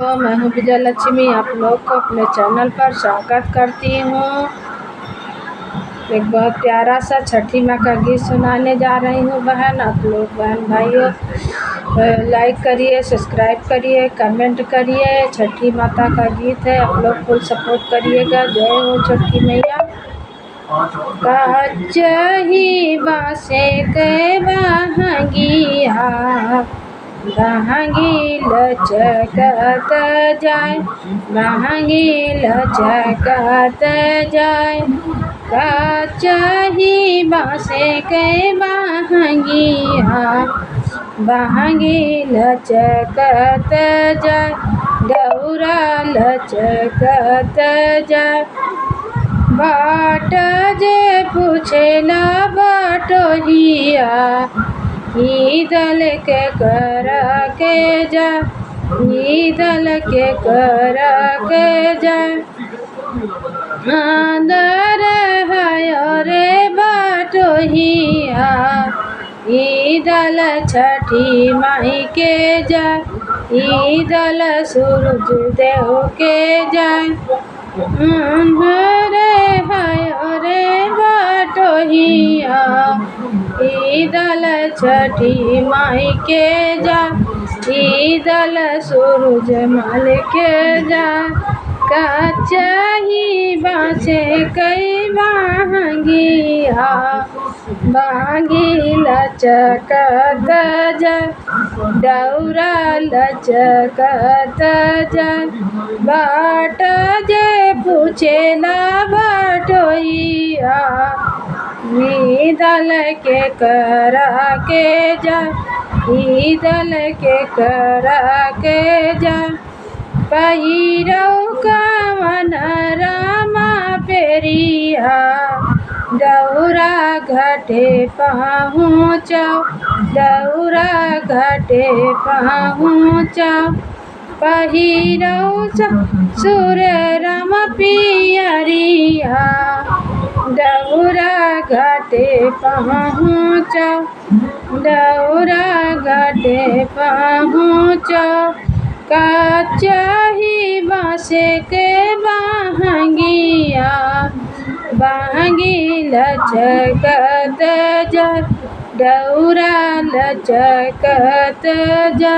तो मैं हूँ विजय लक्ष्मी, आप लोग को अपने चैनल पर स्वागत करती हूँ। एक बहुत प्यारा सा छठी माँ का गीत सुनाने जा रही हूँ बहन। आप लोग बहन भाइयों लाइक करिए, सब्सक्राइब करिए, कमेंट करिए। छठी माता का गीत है, आप लोग फुल सपोर्ट करिएगा। जय हो छठी मैया। कचही बाँसे के बहंगिया, बहंगी लचकत जाय, बहंगी लचकत जाय। कचही बाँसे के बहंगिया, बहंगी लचकत जाय, डौरा लचकत जाय। बाट जे पूछेला बटोहिया, ईदल के कर के जा, ईदल के कर के जा। अंदर है रे बटोहिया, ईदल छठी माई के जा, ईदल सूरज देव के जा। अंदर है रे बटोहिया, ईदल छठी माई के जा, ईदल सूरज मल के जा। कचही बाँसे कई बहंगिया, बहंगी लचकत जा, डौरा लचकत जा। बाट जे पूछेला बटोहिया, ईदल के कर के जा, ईदल के कर के जा। पहिरौ कवन रामा पेरिया, डौरा घाटे पहुँचौ, डौरा घाटे पहुँचौ। पहिरौ सुर राम पियरिया, डौरा घाटे पहुँचौ, डौरा घाटे पहुँचौ। कचही बाँसे के बहंगिया, बहंगी लचकत जा, डौरा लचकत जा।